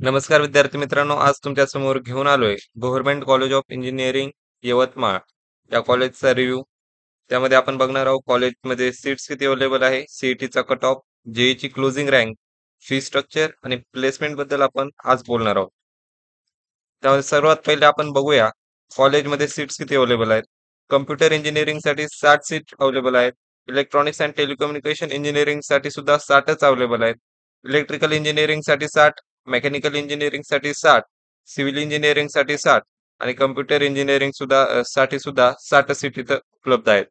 नमस्कार विद्यार्थी मित्रांनो, आज तुमच्या समोर घेऊन आलोय government college of engineering Yavatmal या कॉलेजचा रिव्ह्यू. त्यामध्ये आपण बघणार आहोत कॉलेजमध्ये सीट्स किती अवेलेबल आहे, सीईटीचा कट ऑफ, जेईची क्लोजिंग रँक, फी स्ट्रक्चर आणि प्लेसमेंट बद्दल आपण आज बोलणार आहोत. त्यामध्ये सर्वात पहिले आपण बघूया कॉलेजमध्ये सीट्स किती अवेलेबल आहेत. कम्प्युटर इंजिनिअरिंगसाठी 60 सीट अवेलेबल आहेत. इलेक्ट्रॉनिक्स अँड टेलिकम्युनिकेशन इंजिनिअरिंगसाठी सुद्धा 60च अवेलेबल आहेत. इलेक्ट्रिकल इंजिनिअरिंगसाठी 60, मेकॅनिकल इंजिनिअरिंगसाठी 60, सिव्हिल इंजिनिअरिंगसाठी 60 आणि कम्प्युटर इंजिनिअरिंग सुद्धा साठी सुद्धा 60 सीट इथं उपलब्ध आहेत.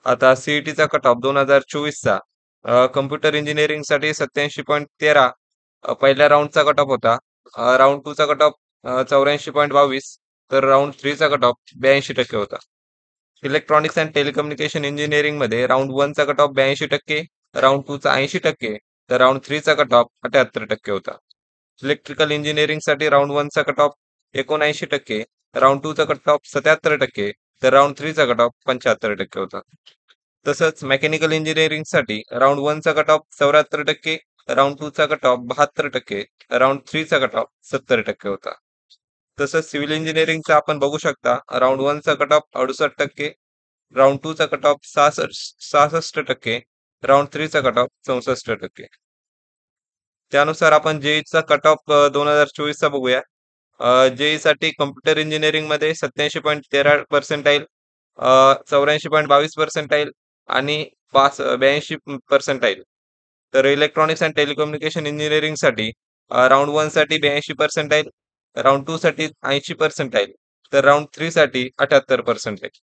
आता सीईटीचा कट ऑफ 2024चा कम्प्युटर इंजिनिअरिंगसाठी 87.13 पहिल्या राऊंडचा कट ऑफ होता. राऊंड 2 चा कट ऑफ 84.22 तर राऊंड 3 चा कट ऑफ 82% होता. इलेक्ट्रॉनिक्स अँड टेलिकम्युनिकेशन इंजिनिअरिंग मध्ये राऊंड 1 चा कट ऑफ 82%, राऊंड 2 चा 80%, तर राऊंड 3 चा कट ऑफ 78% होता. इलेक्ट्रिकल इंजिनिअरिंग साठी राऊंड 1 चा कट ऑफ 79%, राऊंड 2 चा कट ऑफ 77%, तर राऊंड 3 चा कट ऑफ 75% होता. तसंच मेकॅनिकल इंजिनिअरिंग साठी राऊंड 1 चा कट ऑफ 74%, राऊंड 2 चा कट ऑफ 72%, राऊंड 3 चा कट ऑफ 70% होता. तसंच सिव्हिल इंजिनिअरिंगचा आपण बघू शकता, राऊंड 1 चा कट ऑफ 68%, राऊंड 2 चा कट ऑफ 66%, राऊंड 3 चा कट ऑफ 64%. त्यानुसार आपण जेईचा कट ऑफ 2024 चा बघूया. जेई साठी कम्प्युटर इंजिनिअरिंग मध्ये 87.13 पर्सेंटाईल, 84.22 पर्सेंटाईल आणि 82 पर्सेंटाईल. तर इलेक्ट्रॉनिक्स अँड टेलिकम्युनिकेशन इंजिनिअरिंग साठी राऊंड 1 साठी 82 पर्सेंटाईल, राऊंड 2 साठी 80 पर्सेंटाईल, तर राऊंड 3 साठी 78 पर्सेंटाईल.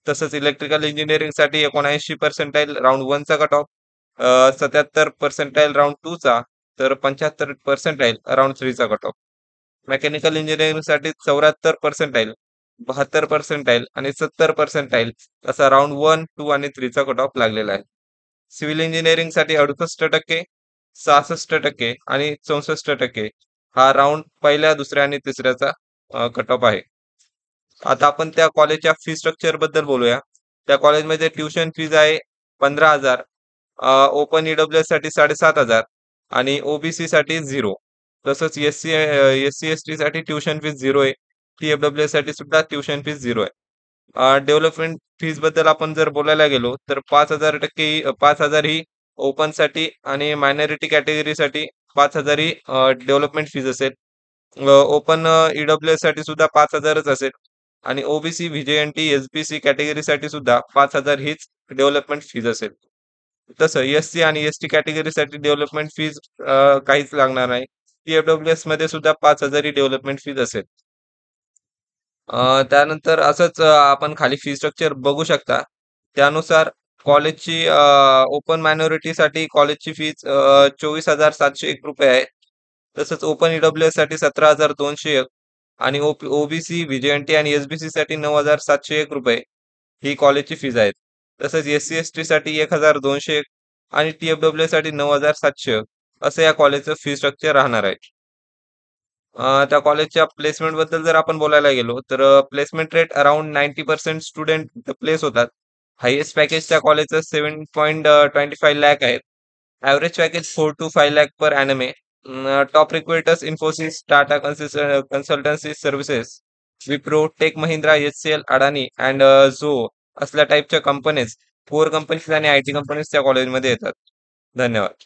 तसंच इलेक्ट्रिकल इंजिनिअरिंग साठी 79 पर्सेंटाईल राऊंड 1 चा कट ऑफ, 77 पर्सेंटाईल राऊंड 2 चा, तर 75 पर्सेंटाईल राऊंड 3 चा कट ऑफ. मेकॅनिकल इंजिनिअरिंगसाठी 74 पर्सेंटाईल, 72 पर्सेंटाईल आणि 70 पर्सेंटाईल असा राऊंड 1, 2 आणि 3 चा कट ऑफ लागलेला आहे. सिव्हिल इंजिनिअरिंगसाठी 68%, 66% आणि 64% हा राऊंड पहिल्या, दुसऱ्या आणि तिसऱ्याचा कट ऑफ आहे. आता आपण त्या कॉलेजच्या फी स्ट्रक्चर बद्दल बोलूया. त्या कॉलेजमध्ये ट्युशन फीज आहे 15,000, ओपन ईडब्ल्यूएस साठी 7,500 आणि ओबीसी साठी 0. तसंच एस-सी साठी ट्युशन फीज 0 आहे. टी-एफ-डब्ल्यू-एस साठी सुद्धा ट्युशन फीज 0 आहे. डेव्हलपमेंट फीज बद्दल आपण जर बोलायला गेलो तर 5,000 ही ओपनसाठी आणि मायनॉरिटी कॅटेगरीसाठी 5,000 ही डेव्हलपमेंट फीज असेल. ओपन ईडब्ल्यूएस साठी सुद्धा 5,000च असेल आणि ओबीसी, व्हीजेएनटी, एसबीसी कॅटेगरीसाठी सुद्धा 5,000 हीच डेव्हलपमेंट फीज असेल. तसं एससी आणि एसटी कॅटेगरीसाठी डेव्हलपमेंट फीज काहीच लागणार नाही. टी-एफ-डब्ल्यू-एस मध्ये सुद्धा 5,000 ही डेव्हलपमेंट फीज असेल. त्यानंतर असंच आपण खाली फी स्ट्रक्चर बघू शकता. त्यानुसार कॉलेजची ओपन मायनॉरिटीसाठी कॉलेजची फीज ₹24,701 आहे. तसंच ओपन ईडब्ल्यूएससाठी 17,201 आणि ओबीसी, व्हीजेएनटी आणि एसबीसीसाठी ₹9,701 ही कॉलेजची फीज आहेत. तसंच एससी-एसटीसाठी 1,201 आणि टी-एफ-डब्ल्यू-एससाठी 9,700 असं या कॉलेजचं फी स्ट्रक्चर राहणार आहे. त्या कॉलेजच्या प्लेसमेंटबद्दल जर आपण बोलायला गेलो, तर प्लेसमेंट रेट अराउंड 90% स्टुडंट इथं प्लेस होतात. हायेस्ट पॅकेज त्या कॉलेजचं 7.25 लाख आहे. Average package 4 to 5 lakh per annum आहे. Top recruiters Infosys, Tata Consultancy Services, Wipro, Tech Mahindra, HCL, Adani and Zoho असल्या टाईपच्या कंपनीज, कोर कंपनीज आणि आयटी कंपनीज त्या कॉलेजमध्ये येतात. धन्यवाद.